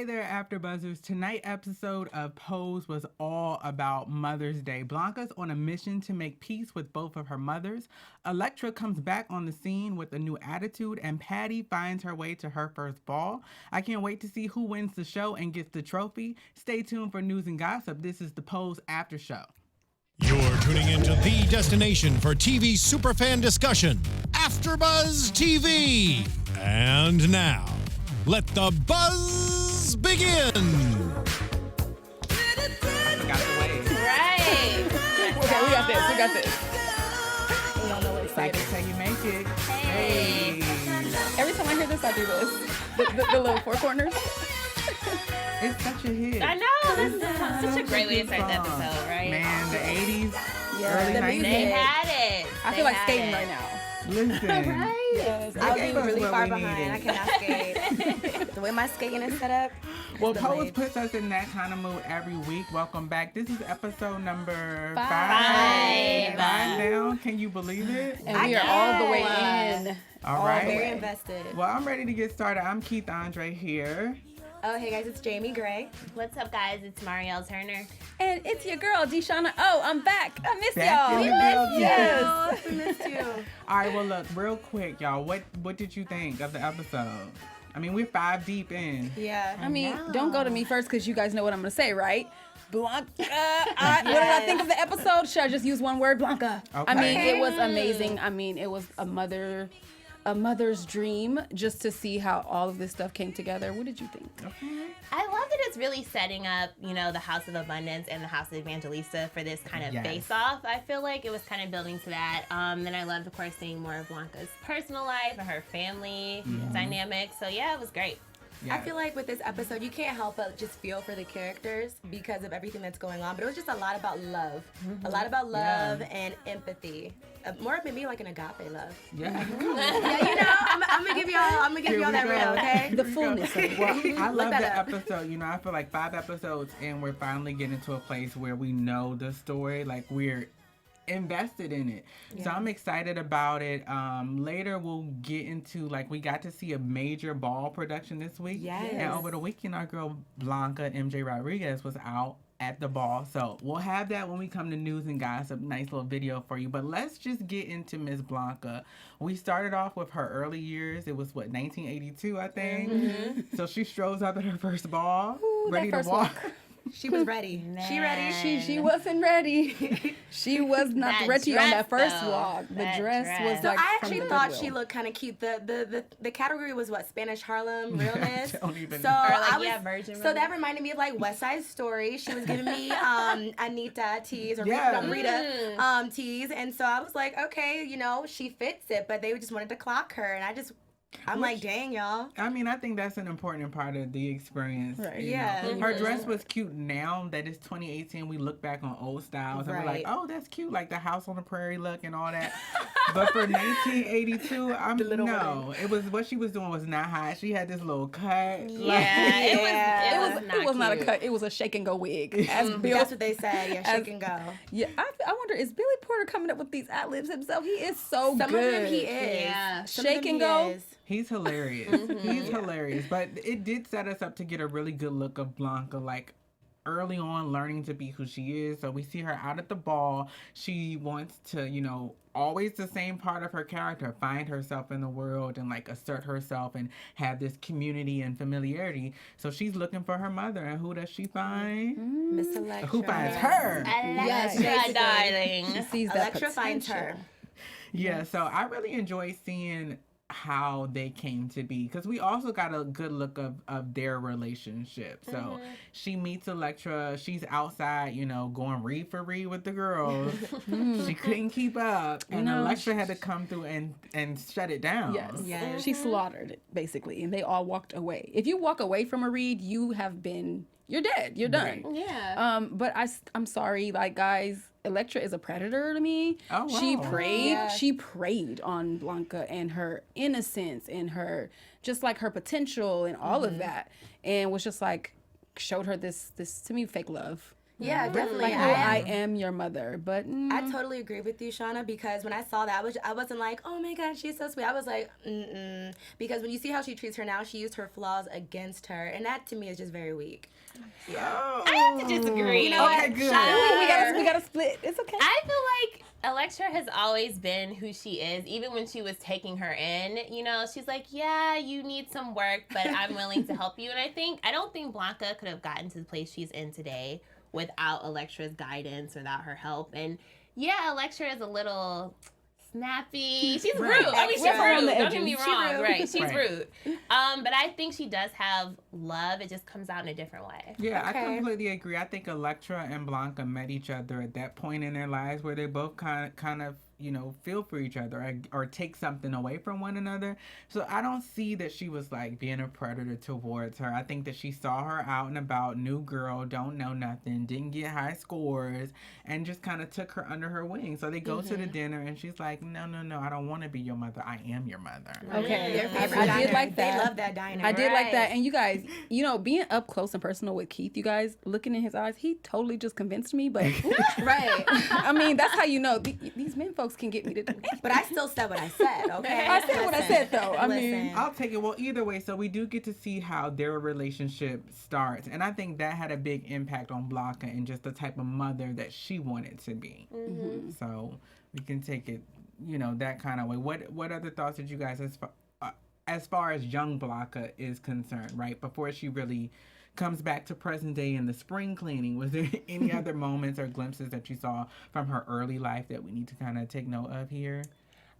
Hey there, AfterBuzzers. Tonight's episode of Pose was all about Mother's Day. Blanca's on a mission to make peace with both of her mothers. Elektra comes back on the scene with a new attitude, and Patty finds her way to her first ball. I can't wait to see who wins the show and gets the trophy. Stay tuned for news and gossip. This is the Pose After Show. You're tuning into the destination for TV superfan discussion, AfterBuzz TV. And now, let the buzz begin. Right. Okay, we got this. We don't know what it's Take like. it till you make it. Hey. Every time I hear this, I do this. The little four corners. It's such a hit. I know. This is such a great way to start the episode, right? Man, the 80s, Yeah, early the 90s. music. They had it. I feel like skating right now. Listen. Yes. They I'll gave be us really what far we behind. needed. I cannot skate. The way my skating is set up. Well, the Pose wave. puts us in that kind of mood every week. Welcome back. This is episode number 5. Five. 5 now. Can you believe it? And we are all the way in. All right. Very invested. Well, I'm ready to get started. I'm Keith Andre here. Oh, hey guys, it's Jamie Gray. What's up, guys? It's Marielle Turner. And it's your girl, Deshauna. Oh, I'm back. I miss Back y'all. in the building. Yes. We missed you. All right. Well, look, real quick, y'all. What did you think of the episode? I mean, we're 5 deep in. Yeah. I mean, don't go to me first because you guys know what I'm going to say, right? Blanca. What did I think of the episode? Should I just use one word? Blanca. I mean, Okay. it was amazing. I mean, it was a mother's dream just to see how all of this stuff came together. What did you think? I love that it's really setting up, the House of Abundance and the House of Evangelista for this kind of Yes. face-off. I feel like it was kind of building to that. Then I loved, of course, seeing more of Blanca's personal life and her family dynamic. So, yeah, it was great. Yeah. I feel like with this episode, you can't help but just feel for the characters because of everything that's going on. But it was just a lot about love. A lot about love and empathy. More of maybe like an agape love. Yeah. Yeah, I'm gonna give y'all that real, okay? The fullness of it. Well, I love that the up. episode. I feel like 5 episodes and we're finally getting to a place where we know the story. Like, we're invested in it. So I'm excited about it. Later we'll get into, like, we got to see a major ball production this week. Yes. And over the weekend, our girl Blanca MJ Rodriguez was out at the ball. So we'll have that when we come to news and gossip. Nice little video for you. But let's just get into Miss Blanca. We started off with her early years. It was 1982, I think. So she strolls up at her first ball, ready to first walk. She was ready. She ready. She wasn't ready. She was not That ready on that dress, first though. walk. The That dress dress. was So like I from actually the thought Goodwill. she looked kind of cute. The category was what, Spanish Harlem realness. Don't even So know. Or like, I was, Virgin so Romance. that reminded me of like West Side Story. She was giving me Anita teas or Yeah. Rita teas, and so I was like, okay, she fits it, but they just wanted to clock her, and I'm like, dang, y'all. I mean, I think that's an important part of the experience. Right. you Yeah. know. Her dress was cute now that it's 2018. We look back on old styles and we're like, Right. oh, that's cute. Like the House on the Prairie look and all that. But for 1982, no. It was, what she was doing was not hot. She had this little cut. Yeah, It was not a cut. It was a shake and go wig. As Bill, That's what they said. Yeah, shake and go. yeah, I wonder, is Billy Porter coming up with these ad libs himself? He is so Some good. of them he is. Yeah. Some of Shake them and he go? is. He's hilarious. He's hilarious. But it did set us up to get a really good look of Blanca, like early on learning to be who she is. So we see her out at the ball. She wants to, always the same part of her character, find herself in the world and like assert herself and have this community and familiarity. So she's looking for her mother. And who does she find? Miss Electra. Who finds her? Electra, basically. darling. She sees that Electra finds her. potential. Yeah, so I really enjoy seeing how they came to be because we also got a good look of their relationship. So she meets Electra, she's outside, going read for read with the girls. She couldn't keep up, and No, Electra had to come through and shut it down. Yes. Yes. She slaughtered it, basically, and they all walked away. If you walk away from a read, you're dead. You're done. Right. Yeah. But I'm sorry, like, guys, Electra is a predator to me. Oh, She wow. preyed. Yeah. She preyed on Blanca and her innocence and her, just like her potential and all of that, and was just like, showed her this to me fake love. Yeah, definitely. Like, I am your mother, but I totally agree with you, Shauna, because when I saw that, I wasn't like, oh my God, she's so sweet. I was like, because when you see how she treats her now, she used her flaws against her, and that to me is just very weak. Yeah. I have to disagree. You know Okay, what? good. we gotta split. It's okay. I feel like Electra has always been who she is, even when she was taking her in. You know, she's like, yeah, you need some work, but I'm willing to help you. And I don't think Blanca could have gotten to the place she's in today without Electra's guidance, without her help. And yeah, Electra is a little snappy. She's rude. I mean, she's rude. Don't get me wrong. Right. She's rude. But I think she does have love. It just comes out in a different way. Yeah, I completely agree. I think Electra and Blanca met each other at that point in their lives where they both kind of feel for each other or take something away from one another. So I don't see that she was like being a predator towards her. I think that she saw her out and about, new girl, don't know nothing, didn't get high scores, and just kind of took her under her wing. So they go to the dinner and she's like, no, I don't want to be your mother. I am your mother. Okay. Their favorite I diner. did like that. They love that diner. I did like that. And you guys, being up close and personal with Keith, you guys, looking in his eyes, he totally just convinced me. But Right. I mean, that's how you know these men folks can get me to do it. But I still said what I said, okay? I said what I said, though. I mean, I'll take it. Well, either way, so we do get to see how their relationship starts. And I think that had a big impact on Blanca and just the type of mother that she wanted to be. Mm-hmm. So we can take it, that kind of way. What other thoughts did you guys, as far as young Blanca is concerned, right? Before she really comes back to present day in the spring cleaning, was there any other moments or glimpses that you saw from her early life that we need to kind of take note of here?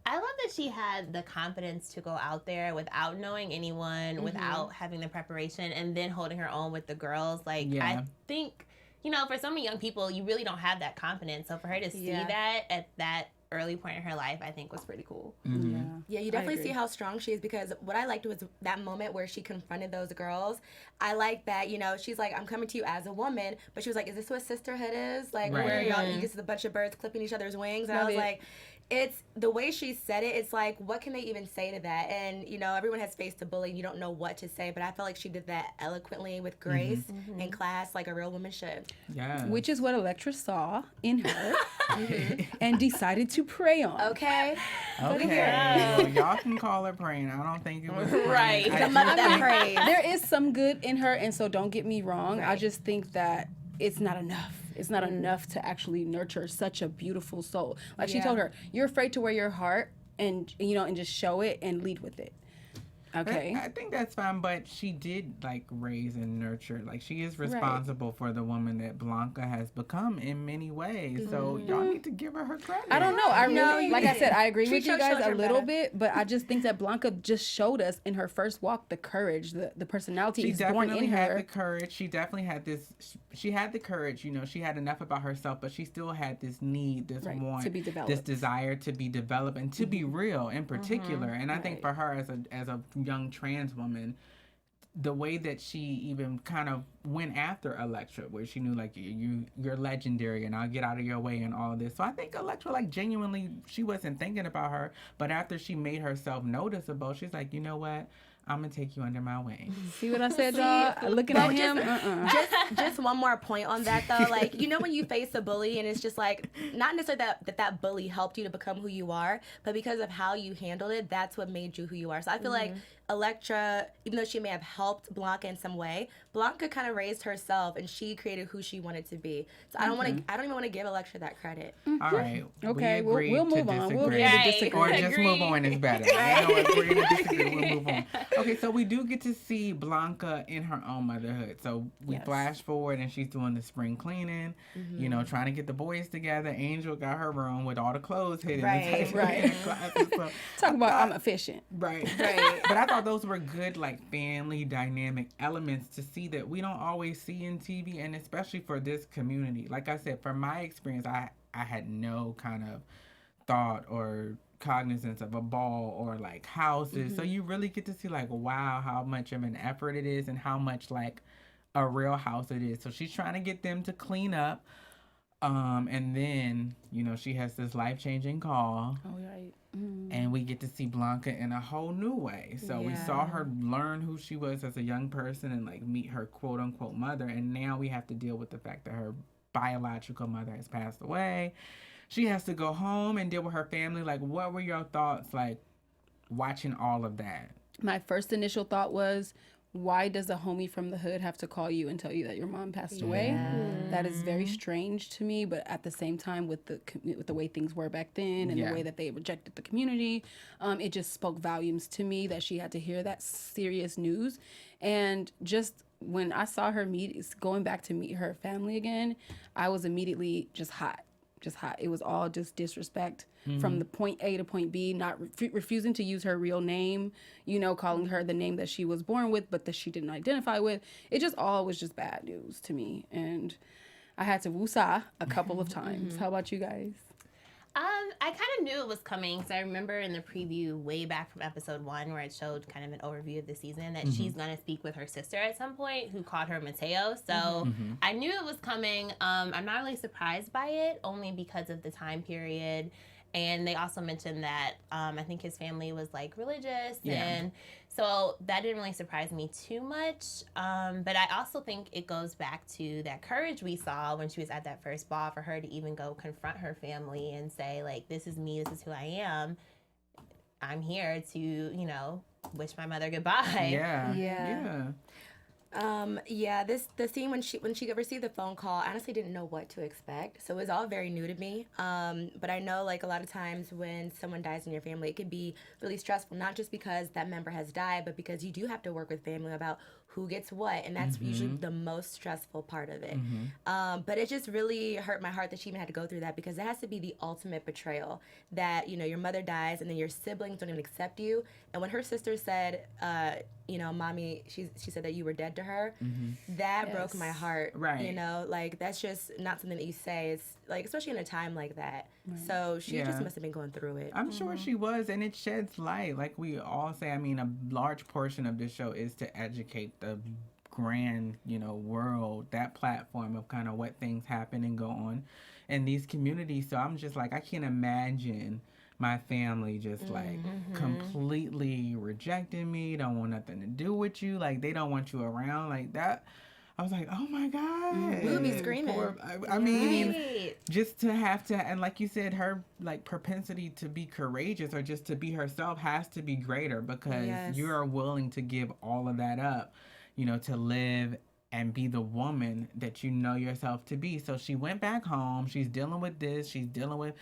I love that she had the confidence to go out there without knowing anyone, without having the preparation, and then holding her own with the girls. I think, for so many young people, you really don't have that confidence. So for her to see that at that early point in her life, I think was pretty cool. Mm-hmm. Yeah, you definitely see how strong she is, because what I liked was that moment where she confronted those girls. I like that, she's like, I'm coming to you as a woman, but she was like, is this what sisterhood is? Like, where y'all, you just a bunch of birds clipping each other's wings? And I was like, it's the way she said it. It's like, what can they even say to that? And everyone has faced a bully, and you don't know what to say. But I felt like she did that eloquently with grace in class, like a real woman should. Yeah. which is what Electra saw in her and decided to prey on. Okay. Well, y'all can call her praying. I don't think it was Right. praying. The mother that prays. There is some good in her, and so don't get me wrong. I just think that it's not enough. It's not enough to actually nurture such a beautiful soul. Like she told her, you're afraid to wear your heart and and just show it and lead with it. Okay. I think that's fine, but she did raise and nurture. She is responsible for the woman that Blanca has become in many ways. So y'all need to give her credit. I don't know. I really, like I said, I agree with Treat you your guys a children little better. bit, but I just think that Blanca just showed us in her first walk the courage, the personality She is born definitely in had her. the courage. She definitely had this. She had the courage. She had enough about herself, but she still had this need, this want, to be developed. this desire to be developed and to be real in particular. And I think for her as a young trans woman, the way that she even kind of went after Electra, where she knew you're legendary and I'll get out of your way and all of this. So I think Electra genuinely, she wasn't thinking about her, but after she made herself noticeable, she's like, you know what? I'm gonna take you under my wing. See what I said, y'all? Looking at him. Just one more point on that though. When you face a bully and it's just not necessarily that bully helped you to become who you are, but because of how you handled it, that's what made you who you are. So I feel like Electra, even though she may have helped Blanca in some way, Blanca kind of raised herself and she created who she wanted to be. So I don't even want to give Electra that credit. All right. Okay, we we'll agreed move to on. We'll disagree. agree to disagree. Or just Agreed. move on is better. Agree to disagree. We'll move on. Okay, so we do get to see Blanca in her own motherhood. So we flash forward and she's doing the spring cleaning, trying to get the boys together. Angel got her room with all the clothes hidden. Right. So Talk about I'm efficient. Right. But I thought those were good, family dynamic elements to see that we don't always see in TV, and especially for this community. Like I said, from my experience, I had no kind of thought or cognizance of a ball or houses. So you really get to see wow, how much of an effort it is and how much a real house it is. So she's trying to get them to clean up. And then, she has this life-changing call. Oh, right. And we get to see Blanca in a whole new way. So we saw her learn who she was as a young person and meet her quote-unquote mother. And now we have to deal with the fact that her biological mother has passed away. She has to go home and deal with her family. Like, what were your thoughts, like, watching all of that? My first initial thought was, why does a homie from the hood have to call you and tell you that your mom passed away? That is very strange to me, but at the same time, with the way things were back then and the way that they rejected the community, it just spoke volumes to me that she had to hear that serious news. And just when I saw her going back to meet her family again, I was immediately just hot. It was all just disrespect from the point A to point B, not refusing to use her real name, calling her the name that she was born with, but that she didn't identify with. It just all was just bad news to me. And I had to woosah a couple of times. How about you guys? I kind of knew it was coming because I remember in the preview way back from episode 1 where it showed kind of an overview of the season that she's going to speak with her sister at some point who called her Mateo. So I knew it was coming. I'm not really surprised by it, only because of the time period. And they also mentioned that I think his family was like religious and so that didn't really surprise me too much. But I also think it goes back to that courage we saw when she was at that first ball for her to even go confront her family and say, like, this is me, this is who I am. I'm here to, wish my mother goodbye. The scene when she received the phone call, I honestly didn't know what to expect. So it was all very new to me. But I know, like, a lot of times when someone dies in your family, it can be really stressful, not just because that member has died, but because you do have to work with family about who gets what, and that's usually the most stressful part of it. But it just really hurt my heart that she even had to go through that, because it has to be the ultimate betrayal that, your mother dies and then your siblings don't even accept you. And when her sister said, mommy, she said that you were dead to her, that broke my heart. Right. Like, that's just not something that you say. It's like, especially in a time like that. Right. So she just must have been going through it. I'm sure she was, and it sheds light. Like we all say, I mean, a large portion of this show is to educate the grand, world, that platform of kind of what things happen and go on in these communities. So I'm just like, I can't imagine my family just like completely rejecting me, don't want nothing to do with you, like they don't want you around like that. I was like, oh my God. We would be screaming. I mean, just to have to, and like you said, her like propensity to be courageous or just to be herself has to be greater, because you are willing to give all of that up, to live and be the woman that you know yourself to be. So she went back home. She's dealing with this. She's dealing with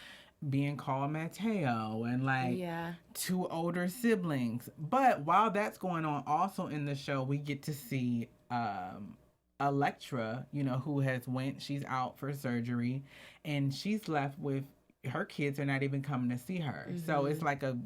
being called Mateo and like 2 older siblings. But while that's going on, also in the show, we get to see Electra, who she's out for surgery, and she's left with her kids are not even coming to see her. So it's like a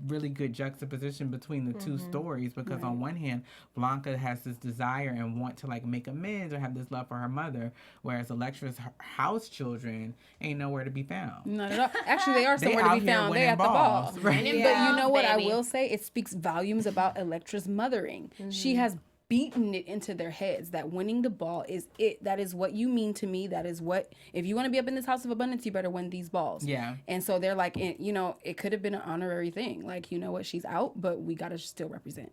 really good juxtaposition between the two stories, because on one hand, Blanca has this desire and want to like make amends or have this love for her mother, whereas Electra's house children ain't nowhere to be found. Not at all. Actually, they are somewhere to be found. They're at the ball. Right? But you know what I will say? It speaks volumes about Electra's mothering. She has beaten it into their heads that winning the ball is it. That is what you mean to me. That is what, if you want to be up in this house of abundance, you better win these balls. Yeah. And so they're like, it could have been an honorary thing. Like, she's out, but we got to still represent.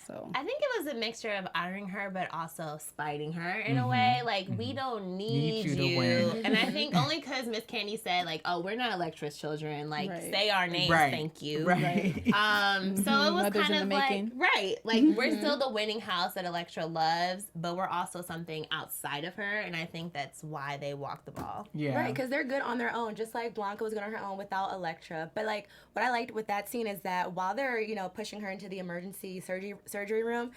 So I think it was a mixture of honoring her, but also spiting her in a way. Like, we don't need you to win. And I think only because Miss Candy said, like, oh, we're not Electra's children. Like, say our names, thank you. Right. So it was kind of like, like, we're still the winning house that Electra loves, but we're also something outside of her. And I think that's why they walk the ball. Yeah. Right, because they're good on their own, just like Blanca was good on her own without Electra. But, like, what I liked with that scene is that while they're, pushing her into the emergency surgery room,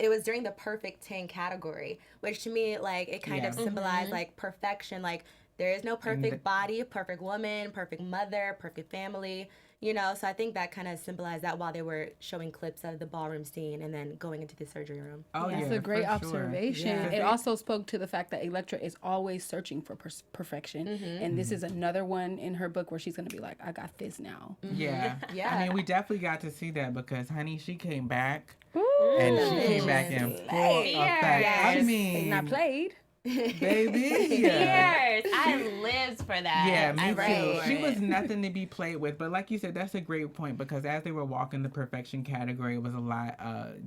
it was during the perfect 10 category, which to me, like, it kind of symbolized like perfection. Like, there is no perfect body, perfect woman, perfect mother, perfect family, so I think that kind of symbolized that while they were showing clips of the ballroom scene and then going into the surgery room. That's a great observation. It also spoke to the fact that Electra is always searching for perfection, and this is another one in her book where she's going to be like, I got this now. Yeah. I mean, we definitely got to see that because, honey, she came back. And she came back in full effect. I mean, not played. Baby. Years. I lived for that. Yeah, me I too. She was nothing to be played with. But like you said, that's a great point because as they were walking the perfection category, it was a lot,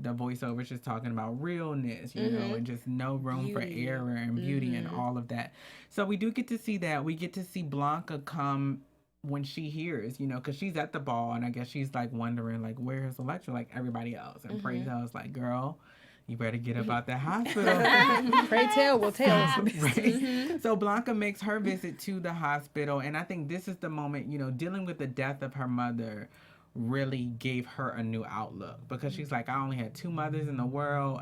the voiceovers just talking about realness, you know, and just no room for error and beauty and all of that. So we do get to see that. We get to see Blanca come when she hears, you know, because she's at the ball and I guess she's like wondering, like, where's Electra, like everybody else? And Pray Tell's like, girl, you better get up out that hospital. Pray Tell will tell us. Right? So Blanca makes her visit to the hospital. And I think this is the moment, you know, dealing with the death of her mother really gave her a new outlook because she's like, I only had 2 mothers in the world.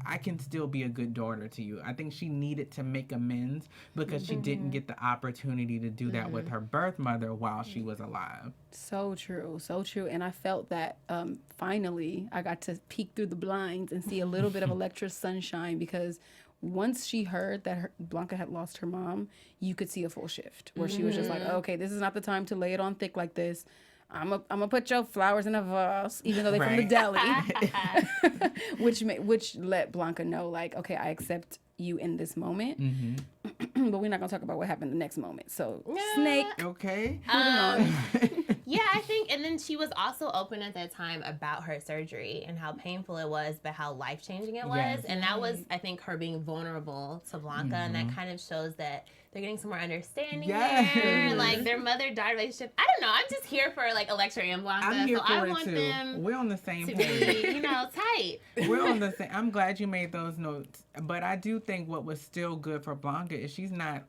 I can still be a good daughter to you. I think she needed to make amends because she didn't get the opportunity to do that with her birth mother while she was alive. So true, so true. And I felt that finally I got to peek through the blinds and see a little bit of Electra's sunshine because once she heard that Blanca had lost her mom, you could see a full shift where she was just like, okay, this is not the time to lay it on thick like this. I'm gonna put your flowers in a vase, even though they're from the deli, which let Blanca know, like, okay, I accept you in this moment, but we're not gonna talk about what happened the next moment. So, snake. Okay. Moving on. Yeah, I think, and then she was also open at that time about her surgery and how painful it was, but how life-changing it was. Yes. And that was, I think, her being vulnerable to Blanca, and that kind of shows that they're getting some more understanding there. Like, their mother-daughter relationship. I don't know. I'm just here for, like, Electra and Blanca. I'm here so for I it, want too. them We're on the same to page. be, you know, tight. We're on the same. I'm glad you made those notes. But I do think what was still good for Blanca is she's not,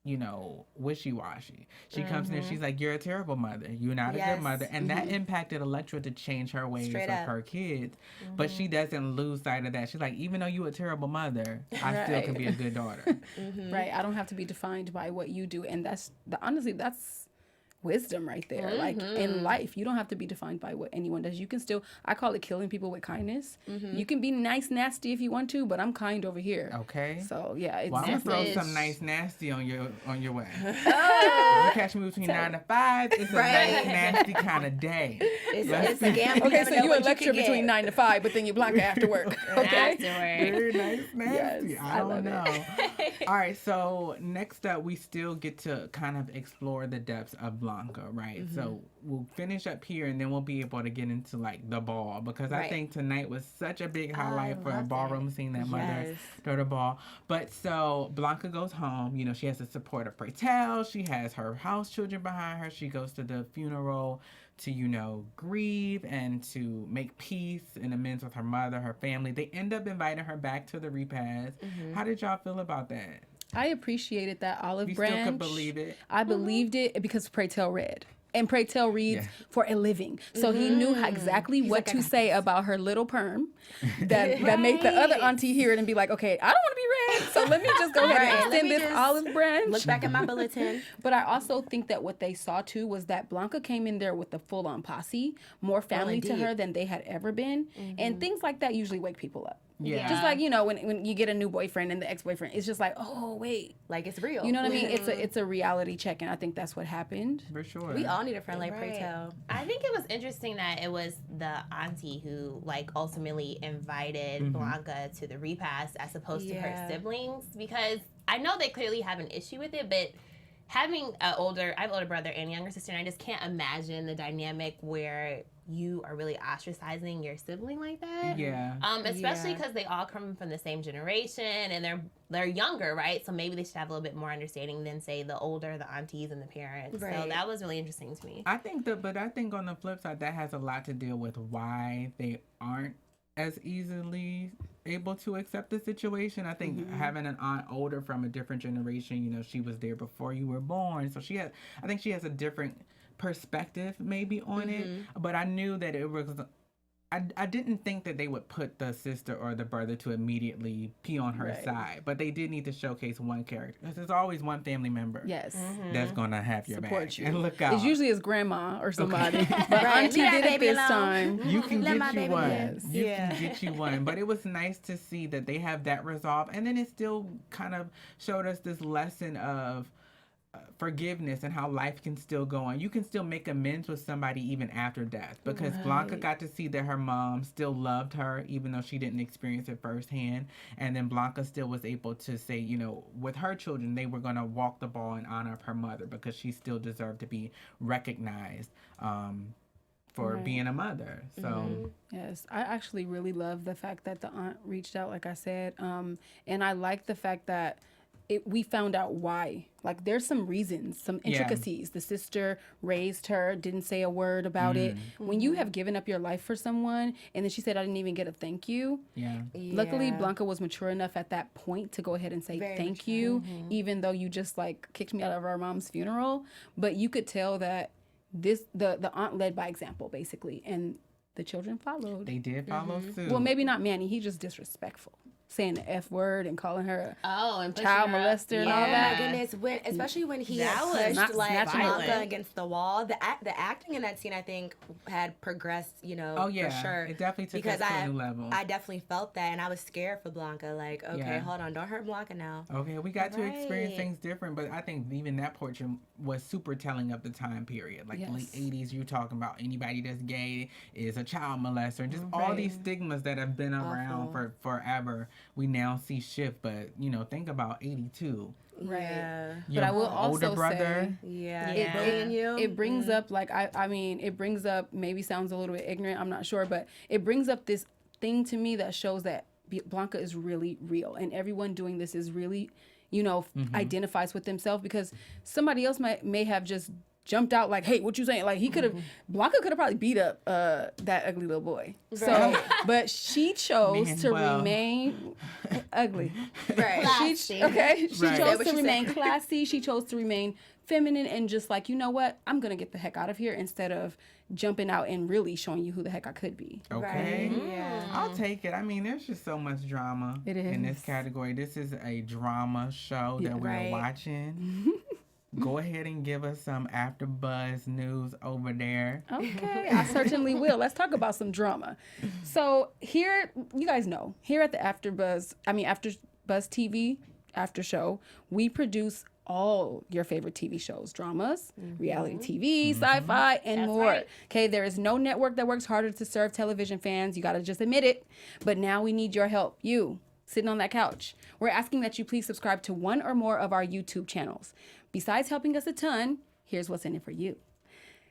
you know, wishy-washy. She comes in and she's like, you're a terrible mother. You're not a good mother. And that impacted Electra to change her ways of her kids. But she doesn't lose sight of that. She's like, even though you're a terrible mother, I still can be a good daughter. Right. I don't have to be defined by what you do. And honestly, that's wisdom right there. Like in life, you don't have to be defined by what anyone does. You can still, I call it killing people with kindness. You can be nice, nasty if you want to, but I'm kind over here. Okay. So yeah, it's Well, I'm gonna throw some nice nasty on your way. You catch me between 9 to 5. It's a nice nasty kind of day. It's a gamble. Okay, so you and Lecture between 9 to 5, but then you Blanca after work. Okay. Afterward. Very nice nasty. Yes, I don't love know. All right, so next up, we still get to kind of explore the depths of Blanca, right? So we'll finish up here, and then we'll be able to get into like the ball because I think tonight was such a big highlight for a ballroom scene, that mother-daughter ball. But so Blanca goes home. You know, she has the support of Pray Tell. She has her house children behind her. She goes to the funeral to, you know, grieve and to make peace and amends with her mother, her family. They end up inviting her back to the repast. How did y'all feel about that? I appreciated that olive You branch. still could believe it? I believed it because Pray Tell read. And Pray Tell reads for a living. So he knew exactly what to say about her little perm that made the other auntie hear it and be like, okay, I don't want to be read. So let me just go ahead and extend this olive branch. Look back at my bulletin. But I also think that what they saw too was that Blanca came in there with the full-on posse, more family to her than they had ever been. And things like that usually wake people up. Yeah. Just like, you know, when you get a new boyfriend and the ex-boyfriend, it's just like, oh, wait. Like, it's real. You know what I mean? It's a reality check, and I think that's what happened. For sure. We all need a friend like Pray Tell. I think it was interesting that it was the auntie who, like, ultimately invited Blanca to the repast as opposed to her siblings, because I know they clearly have an issue with it, but having I have an older brother and younger sister, and I just can't imagine the dynamic where you are really ostracizing your sibling like that. Yeah. Especially because they all come from the same generation and they're younger, right? So maybe they should have a little bit more understanding than, say, the aunties and the parents. Right. So that was really interesting to me. I think on the flip side, that has a lot to deal with why they aren't as easily able to accept the situation. I think having an aunt older from a different generation, you know, she was there before you were born. So I think she has a different perspective maybe on it, but I knew that it was, I didn't think that they would put the sister or the brother to immediately be on her side, but they did need to showcase one character because there's always one family member that's gonna have your Support back you. and look out. It's usually his grandma or somebody. But auntie did it this time. You can Let get my you baby one. live. You can get you one. But it was nice to see that they have that resolve, and then it still kind of showed us this lesson of forgiveness and how life can still go on. You can still make amends with somebody even after death, because Blanca got to see that her mom still loved her even though she didn't experience it firsthand. And then Blanca still was able to say, you know, with her children, they were going to walk the ball in honor of her mother because she still deserved to be recognized for being a mother. So yes, I actually really love the fact that the aunt reached out, like I said, and I like the fact that we found out why. Like, there's some reasons, some intricacies. The sister raised her, didn't say a word about it. When you have given up your life for someone, and then she said, I didn't even get a thank you. Luckily, Blanca was mature enough at that point to go ahead and say thank you, even though you just, like, kicked me out of our mom's funeral. But you could tell that the aunt led by example, basically, and the children followed. they did follow suit. Well, maybe not Manny. He just disrespectful, saying the F word and calling her and child molester and all that. Oh my goodness! Especially when he That was pushed like violent. Blanca against the wall. The acting in that scene, I think, had progressed. You know, for sure. It definitely took us to a new level. I definitely felt that, and I was scared for Blanca. Like, okay, hold on, don't hurt Blanca now. Okay, we got to experience things different, but I think even that portrait was super telling of the time period. Like late 80s, you're talking about anybody that's gay is a child molester, and just all these stigmas that have been around for forever. We now see shift, but you know, think about 82. Right. Yeah. But I will also older brother. It brings up, like, I mean, it brings up, maybe sounds a little bit ignorant, I'm not sure, but it brings up this thing to me that shows that Blanca is really real, and everyone doing this is really, you know, identifies with themselves, because somebody else may have just jumped out like, hey, what you saying? Like, he could have, Blanca could have probably beat up that ugly little boy. Right. So, but she chose to remain ugly. Right. She chose to remain classy. She chose to remain feminine and just like, you know what? I'm going to get the heck out of here instead of jumping out and really showing you who the heck I could be. Okay. Right. Yeah. I'll take it. I mean, there's just so much drama in this category. This is a drama show that we're watching. Go ahead and give us some AfterBuzz news over there. Okay, I certainly will. Let's talk about some drama. So here, you guys know, here at the AfterBuzz TV after show, we produce all your favorite TV shows, dramas, reality TV, sci-fi, and more. Right. Okay, there is no network that works harder to serve television fans. You got to just admit it. But now we need your help. You, sitting on that couch. We're asking that you please subscribe to one or more of our YouTube channels. Besides helping us a ton, here's what's in it for you.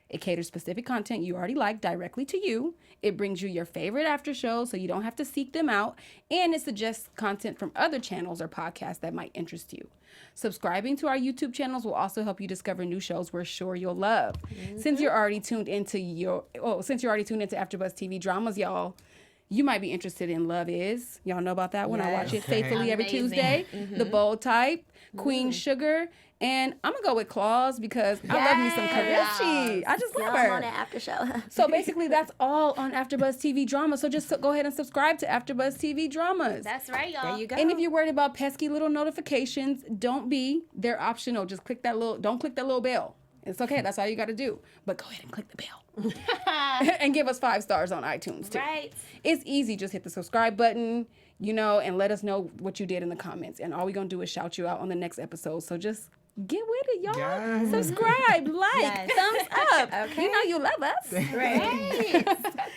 It caters specific content you already like directly to you. It brings you your favorite after shows so you don't have to seek them out. And it suggests content from other channels or podcasts that might interest you. Subscribing to our YouTube channels will also help you discover new shows we're sure you'll love. Since you're already tuned into AfterBuzz TV dramas, y'all, you might be interested in Love Is. Y'all know about that one? I watch it faithfully every Tuesday. The Bold Type, Queen Sugar, and I'm going to go with Claus because I love me some Karichi. I just love her. On the after show. So basically, that's all on AfterBuzz TV drama. So just go ahead and subscribe to AfterBuzz TV dramas. That's right, y'all. There you go. And if you're worried about pesky little notifications, don't be. They're optional. Just click that don't click that little bell. It's okay. That's all you got to do. But go ahead and click the bell. And give us 5 stars on iTunes, too. Right. It's easy. Just hit the subscribe button, you know, and let us know what you did in the comments. And all we're going to do is shout you out on the next episode. So just get with it, y'all. Yes. Subscribe, like, thumbs up. Okay. You know you love us. Right.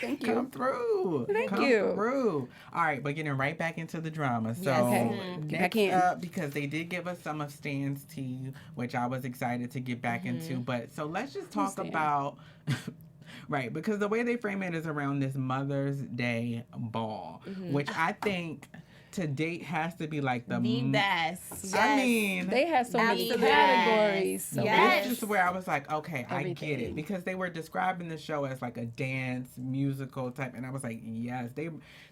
Thank you. Come through. Thank you. Through. All right, but getting right back into the drama. So Get back next in. up, because they did give us some of Stan's tea, which I was excited to get back into. But so let's just talk about... Right, because the way they frame it is around this Mother's Day ball, which I think to date has to be like the best. Yes. I mean, They had so many Absolutely. categories. So Yes. this is where I was like, okay, I get Everything. it, because they were describing the show as like a dance musical type, and I was like, yes,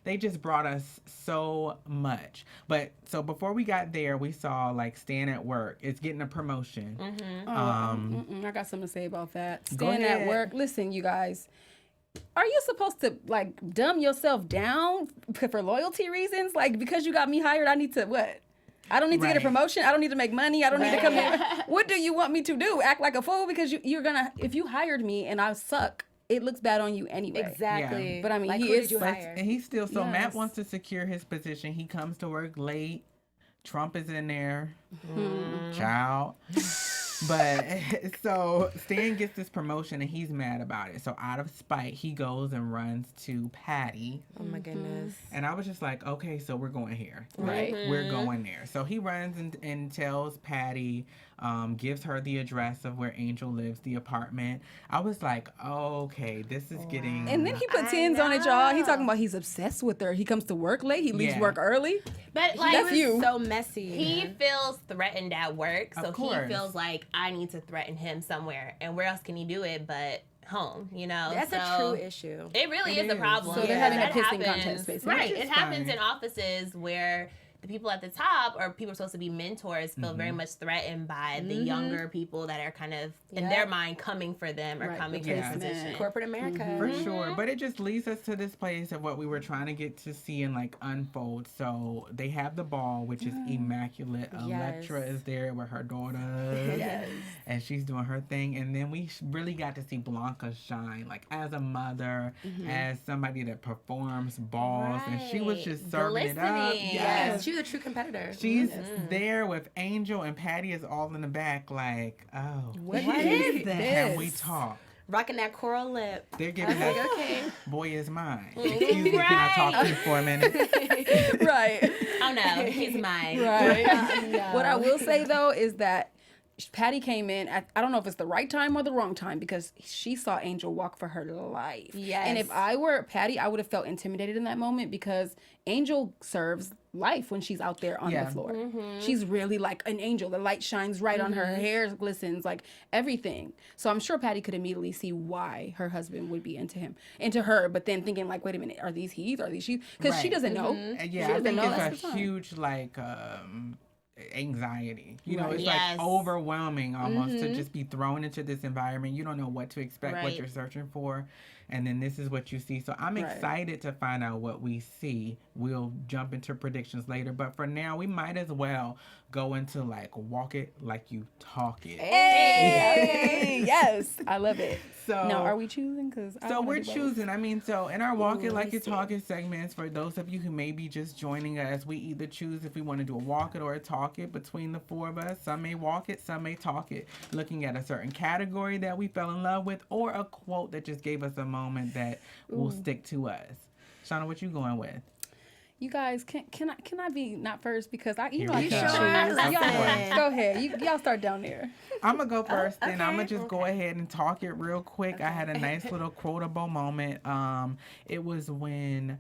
they just brought us so much. But so before we got there, we saw like Stan at work. It's getting a promotion. I got something to say about that. Go Staying at ahead. work. Listen, you guys. Are you supposed to like dumb yourself down for loyalty reasons? Like, because you got me hired, I need to what? I don't need to get a Right. promotion. I don't need to make money. I don't need to come in. What do you want me to do? Act like a fool? Because you're gonna, if you hired me and I suck, it looks bad on you anyway. Exactly. Yeah. But I mean, like, he who is did you But hire? and he's still so Matt Yes. wants to secure his position. He comes to work late. Trump is in there. Child. But so Stan gets this promotion and he's mad about it. So out of spite, he goes and runs to Patty. Oh my goodness. And I was just like, okay, so we're going here. Right. We're going there. So he runs and tells Patty, gives her the address of where Angel lives, the apartment. I was like, okay, this is getting... And then he pretends on it, y'all. He talking about he's obsessed with her. He comes to work late. He leaves work early. But like, That's you. So messy. he feels threatened at work, so Of course. he feels like I need to threaten him somewhere. And where else can he do it but home, you know? That's a true issue. It really is a is. problem. So they're having a That pissing happens- contest, basically. Right. Which It is happens fine. in offices where the people at the top, or people are supposed to be mentors, feel very much threatened by the younger people that are kind of, in their mind, coming for them or Right, coming the for this placement. position. Corporate America. For sure. But it just leads us to this place of what we were trying to get to see and like unfold. So they have the ball, which is immaculate. Electra is there with her daughter. Yes. And she's doing her thing. And then we really got to see Blanca shine, like as a mother, as somebody that performs balls. And she was just serving it up. Glistening. Yes. She was a true competitor. She's there with Angel, and Patty is all in the back, like, oh, What is can we talk? Rocking that coral lip. They're giving that Okay. boy is mine. Excuse me, can I talk to you for a minute? Right. Oh no, he's mine. Right. No. What I will say though is that Patty came in at, I don't know if it's the right time or the wrong time, because she saw Angel walk for her life. Yes. And if I were Patty, I would have felt intimidated in that moment, because Angel serves life when she's out there on the floor. She's really like an angel. The light shines right on her, hair glistens, like everything. So I'm sure Patty could immediately see why her husband would be into her, but then thinking like, wait a minute, are these he's? Are these she? Because she Right. doesn't know. And She yeah, I doesn't think know. That's it's a the time. huge, like, anxiety. You know, Right. it's Yes. like overwhelming almost to just be thrown into this environment. You don't know what to expect, what Right. you're searching for. And then this is what you see. So I'm Right. excited to find out what we see. We'll jump into predictions later. But for now, we might as well go into like walk it like you talk it. Hey, yes, I love it. So Now, are we choosing? So we're choosing. I mean, so in our Walk It Ooh, Like let You me see. Talk It segments, for those of you who may be just joining us, we either choose if we want to do a Walk It or a Talk It between the four of us. Some may walk it, some may talk it, looking at a certain category that we fell in love with or a quote that just gave us a moment that will stick to us. Shauna, what you going with? You guys, can I be not first, because I Here I we can't go. choose. Of Y'all course. go ahead. Y'all start down there. I'm going to go first, and I'm okay, going to just go ahead and talk it real quick. I had a nice little quotable moment. It was when,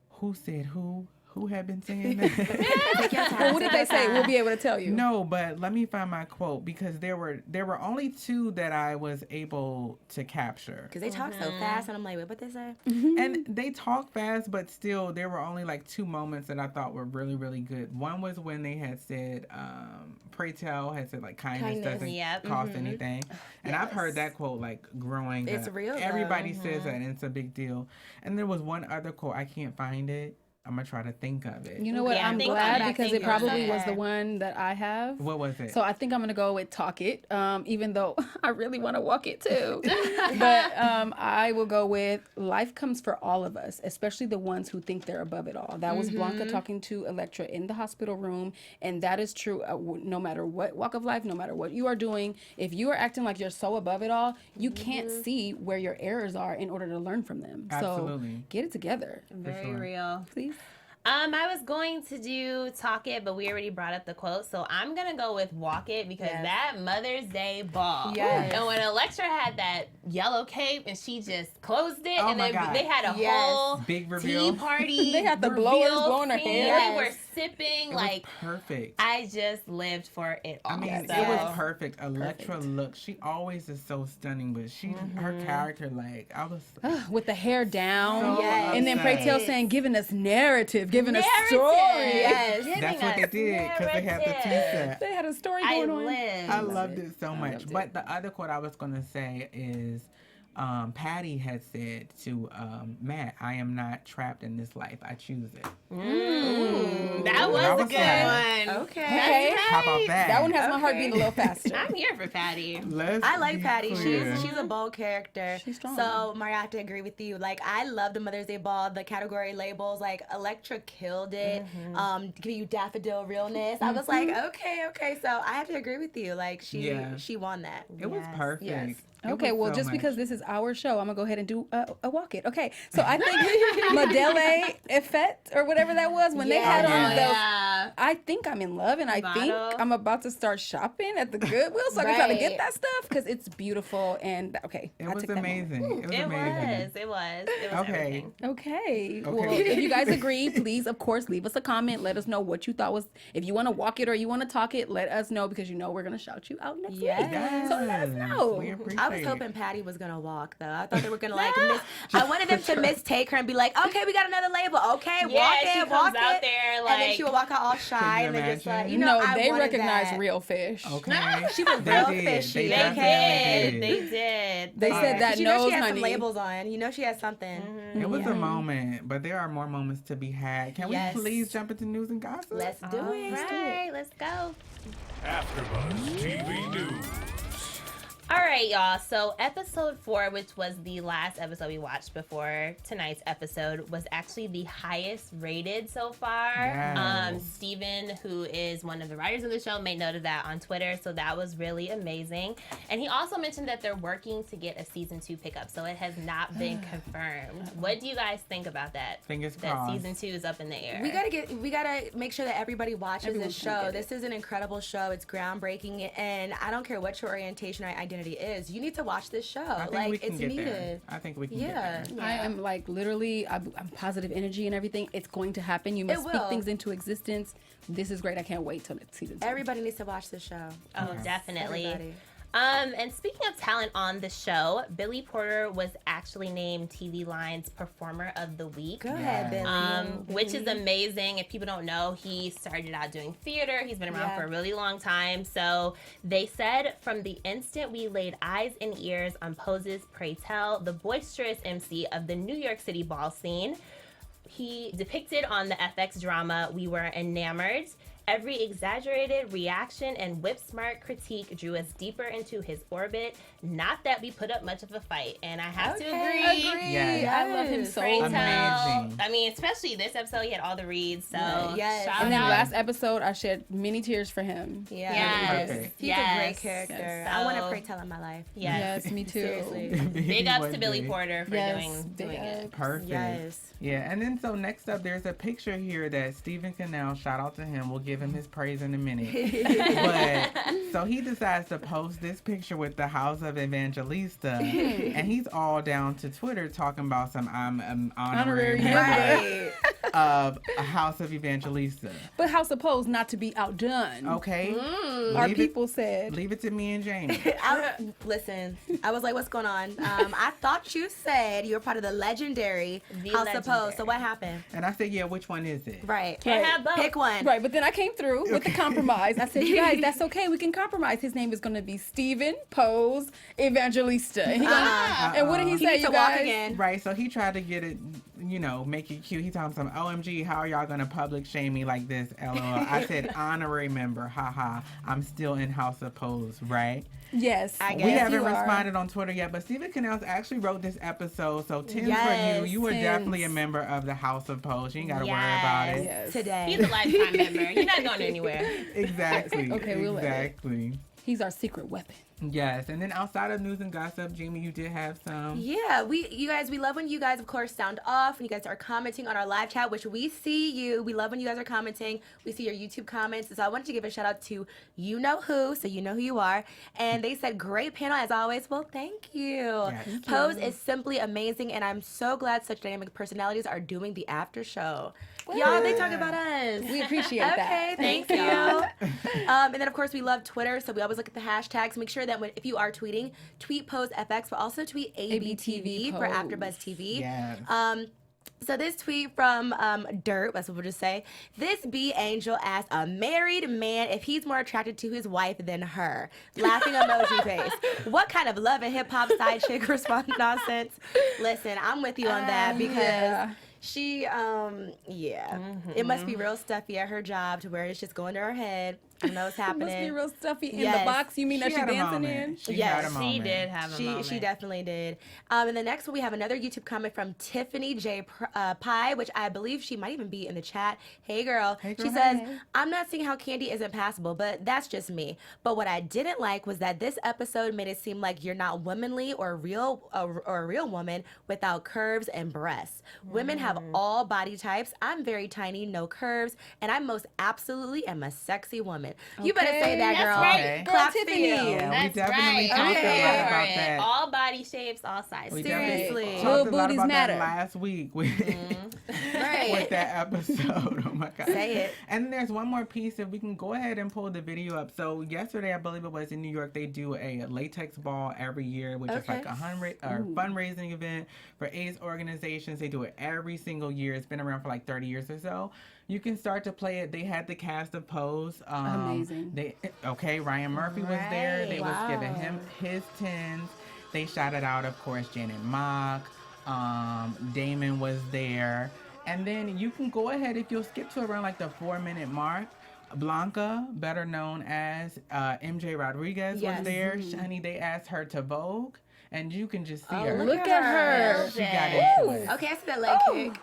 who said who? Who had been saying that? Well, what did they say? We'll be able to tell you. No, but let me find my quote, because there were only two that I was able to capture. Because they talk so fast, and I'm like, what they say? And they talk fast, but still there were only like two moments that I thought were really, really good. One was when they had said, pray tell, had said like kindness doesn't Yep. cost anything. And I've heard that quote like growing It's up. real, though. Everybody says that, and it's a big deal. And there was one other quote, I can't find it. I'm gonna try to think of it. You know what? Yeah, I'm think on glad that. because Think it on probably that. was the one that I have. What was it? So I think I'm gonna go with talk it, even though I really want to walk it too. But I will go with life comes for all of us, especially the ones who think they're above it all. That was Blanca talking to Electra in the hospital room, and that is true. No matter what walk of life, no matter what you are doing, if you are acting like you're so above it all, you can't see where your errors are in order to learn from them. Absolutely. So get it together, Very sure. real. please. I was going to do Talk It, but we already brought up the quote, so I'm gonna go with Walk It, because that Mother's Day ball. Yes. And when Electra had that yellow cape and she just closed it, Oh and my then God. they had a Yes. whole Big reveal. tea party. They had the blowers reveal blowing her scene. hair. They were Yes. sipping, It like, was perfect. I just lived for it all. I mean, so. it was perfect. Electra look, she always is so stunning, but her character, like, I was With the hair down, so Yes. and then Pray Tell upset. saying, giving us narrative, giving us Narrative. story. Yes. That's what they did, because they had the tea set. They had a story I going on. lived. I loved it so much. loved it. But the other quote I was going to say is, Patty had said to Matt, "I am not trapped in this life. I choose it." That was a good one. Okay. How about that? That one has my heart beating a little faster. I'm here for Patty. I like be Patty. clear. She's a bold character. She's strong. So, Maria, I have to agree with you. Like, I love the Mother's Day ball, the category labels. Like, Elektra killed it. Giving you daffodil realness. I was like, okay. So, I have to agree with you. Like, she won that. It was perfect. Yes. It Okay, was well, so just much. because this is our show, I'm gonna go ahead and do a walk it. Okay, so I think Modele Effect or whatever that was when they had on those. Yeah. I think I'm in love, and I think Bottle. I'm about to start shopping at the Goodwill so I can try to get Right. that stuff because it's beautiful and okay. It I was took that moment. amazing. It was It amazing. was Okay. everything. Okay. Well, Okay. if you guys agree, please, of course, leave us a comment. Let us know what you thought was. If you want to walk it or you want to talk it, let us know because we're gonna shout you out next week. Yes. So let us know. We appreciate I was it. hoping Patty was gonna walk though. I thought they were gonna I wanted them to mistake her and be like, okay, we got another label. Okay, Yeah, walk she it, comes walk out it. there And then like. she would walk out all shy you and then just like, imagine? No, I they wanted recognize that. real fish. Okay. She was They real did. fishy. They They definitely They did. They said that Because you know nose, she has honey. some labels on. You know she has something. It was a moment, but there are more moments to be had. Can Yes. we please jump into news and gossip? Let's do it. Right, let's go. AfterBuzz TV News. All right, y'all. So episode 4, which was the last episode we watched before tonight's episode, was actually the highest rated so far. Yes. Steven, who is one of the writers of the show, made note of that on Twitter. So that was really amazing. And he also mentioned that they're working to get a season 2 pickup. So it has not been confirmed. What do you guys think about that? Fingers That crossed. season 2 is up in the air. We gotta make sure that everybody watches Everyone's this gonna show. get it. This is an incredible show. It's groundbreaking, and I don't care what your orientation or identity is. You need to watch this show. I think we Like can it's get needed. there. I think we can get Yeah. there. I am like literally, I'm positive energy and everything. It's going to happen. You must It speak will. things into existence. This is great. I can't wait till next season 2. Everybody needs to watch this show. Oh, definitely. Everybody. And speaking of talent on the show, Billy Porter was actually named TV Line's Performer of the Week. Go ahead, Billy. Which is amazing. If people don't know, he started out doing theater. He's been around Yeah. for a really long time. So they said from the instant we laid eyes and ears on Pose's Pray Tell, the boisterous MC of the New York City ball scene, he depicted on the FX drama, we were enamored. Every exaggerated reaction and whip-smart critique drew us deeper into his orbit. Not that we put up much of a fight. And I have to agree. Yes. I love him so Pray much. Tell. Amazing. I mean, especially this episode, he had all the reads. So, Yes. shout And then out. last episode, I shed many tears for him. Yeah. Yes. Perfect. He's a Yes. great character. Yes. I want to So- pray tell in my life. Yes. Yes, me too. Seriously. Big ups to One Billy day. Porter for Yes, doing big it. ups. Perfect. Yes. Yeah, and then so next up, there's a picture here that Stephen Cannell, shout out to him, we'll give him his praise in a minute. But so he decides to post this picture with the House of Evangelista, and he's all down to Twitter talking about some I'm an honorary Honorary member Right. of a House of Evangelista. But how supposed not to be outdone? Okay, Our leave people said. leave it to me and Jamie. Listen, I was like, what's going on? I thought you said you were part of the legendary The House of legendary. Pose. So what happened? And I said, yeah, which one is it? Right. Can't have both. Pick one. Right, but then I came through with the compromise. I said, you guys, that's okay. We can compromise. His name is going to be Stephen Pose Evangelista. And, and what did he You say, need you to walk guys? again. Right, so he tried to get it, make it cute. He talking some, OMG, how are y'all gonna public shame me like this? LOL. I said honorary member, haha. I'm still in House of Pose, right? Yes. I We guess haven't you are. responded on Twitter yet, but Stephen Cannell actually wrote this episode, so 10 for Yes, you. You were 10s. definitely a member of the House of Pose. You ain't gotta worry about it. Yes. Today. He's a lifetime member. You're not going anywhere. Exactly. Okay, we'll let it. exactly. He's our secret weapon. Yes, and then outside of news and gossip, Jamie, you did have some. Yeah, we love when you guys, of course, sound off, when you guys are commenting on our live chat, which we see you. We love when you guys are commenting. We see your YouTube comments. So I wanted to give a shout out to You Know Who, so you know who you are. And they said, great panel as always. Well, thank you. Yes. Pose is simply amazing, and I'm so glad such dynamic personalities are doing the after show. Y'all, they talk about us. We appreciate Okay, that. thank you. And then, of course, we love Twitter, so we always look at the hashtags. Make sure that if you are tweeting, tweet Pose FX, but also tweet ABTV for Pose. AfterBuzz TV. Yes. So this tweet from Dirt, that's what we'll just say. This B Angel asked a married man if he's more attracted to his wife than her. Laughing emoji face. What kind of love and hip hop side chick response nonsense? Listen, I'm with you on that because she, it must be real stuffy at her job to where it's just going to her head. I know what's happening. Must be real stuffy in the box. You mean that she's dancing in? She had a moment. She did have a moment. She definitely did. And the next one, we have another YouTube comment from Tiffany J. Pie, which I believe she might even be in the chat. Hey, girl. She says, I'm not seeing how Candy isn't passable, but that's just me. But what I didn't like was that this episode made it seem like you're not womanly or a real woman without curves and breasts. Women have all body types. I'm very tiny, no curves, and I most absolutely am a sexy woman. You better say that, girl. That's right. Claps Tiffany. for you. Yeah, we definitely talked a lot about that. All body shapes, all sizes. We Seriously. talked a lot booties about matter. that last week with, Right. with that episode. Oh my God. Say it. And then there's one more piece. If we can go ahead and pull the video up. So yesterday, I believe it was in New York, they do a latex ball every year, which is like a fundraising event for AIDS organizations. They do it every single year. It's been around for like 30 years or so. You can start to play it. They had the cast of Pose. Amazing. Ryan Murphy was there. They was giving him his 10s. They shouted out, of course, Janet Mock. Damon was there. And then you can go ahead, if you'll skip to around like the 4-minute mark, Blanca, better known as MJ Rodriguez, was there. Honey, they asked her to Vogue. And you can just see her. Look at her. She got into it. Okay, I see that leg kick.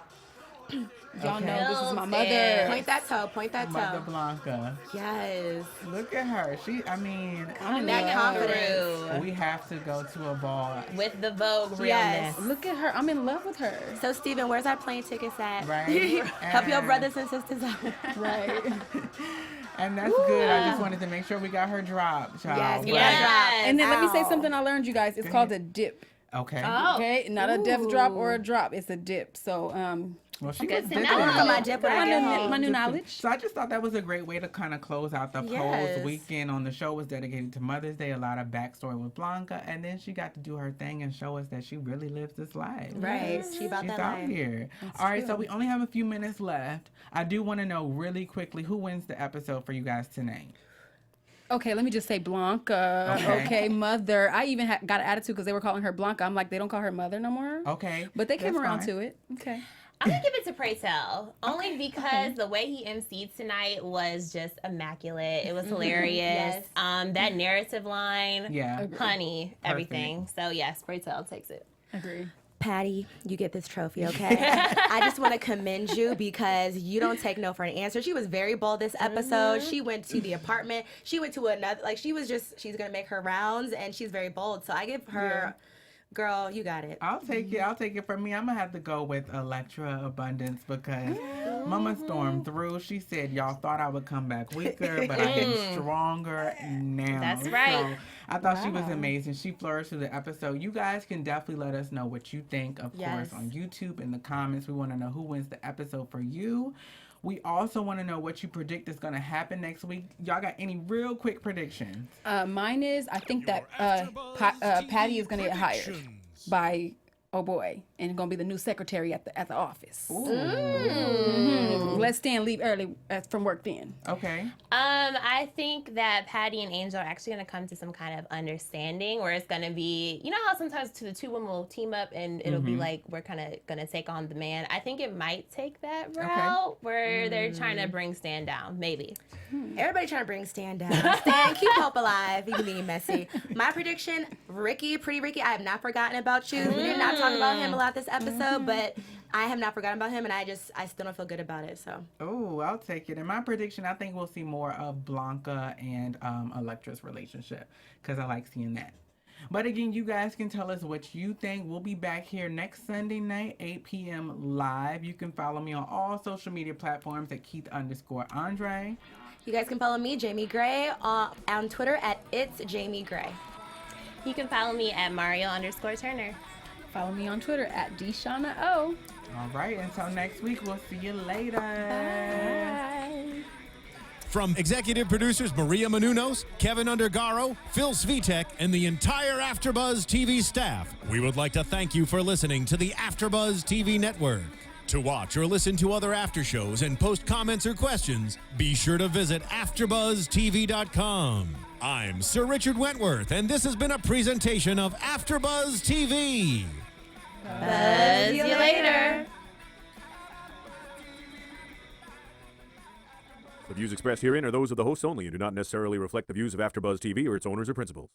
Y'all know this is my Feels mother. it. Point that toe. Point that Mother toe. Blanca. Yes. Look at her. That confidence. We have to go to a ball. With the Vogue realness. Yes. Look at her. I'm in love with her. So, Steven, where's our plane tickets at? Right. Help your brothers and sisters out. Right. And that's good. I just wanted to make sure we got her drop, child. Yes, But- get that drop. And then let me say Ow. something I learned, you guys. It's called a dip. Okay. Oh. Okay, not a death drop or a drop. It's a dip. So, Well, she Good was to dipping. know. Look at my dip when I get home. my new knowledge. So I just thought that was a great way to kind of close out the Yes. Pose weekend. On the show was dedicated to Mother's Day. A lot of backstory with Blanca, and then she got to do her thing and show us that she really lives this life. Right. She about She's that out life. here. All right, so we only have a few minutes left. I do want to know really quickly who wins the episode for you guys tonight. Okay, let me just say Blanca. Okay. Okay, mother. I even got an attitude because they were calling her Blanca. I'm like, they don't call her mother no more. Okay. But they came that's around fine. to it. Okay. I'm gonna give it to Pray Tell, only because the way he emceed tonight was just immaculate. It was hilarious. Yes. That narrative line, Yeah. honey, everything. So yes, Pray Tell takes it. Agree. Patty, you get this trophy, okay? I just want to commend you because you don't take no for an answer. She was very bold this episode. She went to the apartment. She went to another, like she's going to make her rounds and she's very bold. So I give her, girl, you got it. I'll take it. I'll take it from me. I'm going to have to go with Electra Abundance because Mama stormed through. She said, y'all thought I would come back weaker, but I am stronger now. That's right. So I thought she was amazing. She flourished through the episode. You guys can definitely let us know what you think, of course, on YouTube in the comments. We want to know who wins the episode for you. We also want to know what you predict is going to happen next week. Y'all got any real quick predictions? Mine is, I think that Patty is going to get hired by, oh boy, and going to be the new secretary at the office. Let Stan leave early from work then. Okay. I think that Patty and Angel are actually going to come to some kind of understanding where it's going to be, you know how sometimes the two women will team up and it'll be like, we're kind of going to take on the man. I think it might take that route where they're trying to bring Stan down, maybe. Everybody trying to bring Stan down. Stan, keep hope alive, even being messy. My prediction, Ricky, Pretty Ricky, I have not forgotten about you. We did not talk about him a lot this episode, but I have not forgotten about him, and I still don't feel good about it. So. Oh, I'll take it. In my prediction, I think we'll see more of Blanca and Electra's relationship because I like seeing that. But again, you guys can tell us what you think. We'll be back here next Sunday night, 8 p.m. live. You can follow me on all social media platforms at Keith_Andre. You guys can follow me, Jamie Gray, on Twitter at It's Jamie Gray. You can follow me at Mario_Turner. Follow me on Twitter at DShawna O. All right, until next week, we'll see you later. Bye. From executive producers Maria Menounos, Keven Undergaro, Phil Svitek, and the entire AfterBuzz TV staff, we would like to thank you for listening to the AfterBuzz TV network. To watch or listen to other after shows and post comments or questions, be sure to visit AfterBuzzTV.com. I'm Sir Richard Wentworth, and this has been a presentation of AfterBuzz TV. Buzz you later. The views expressed herein are those of the hosts only and do not necessarily reflect the views of AfterBuzz TV or its owners or principals.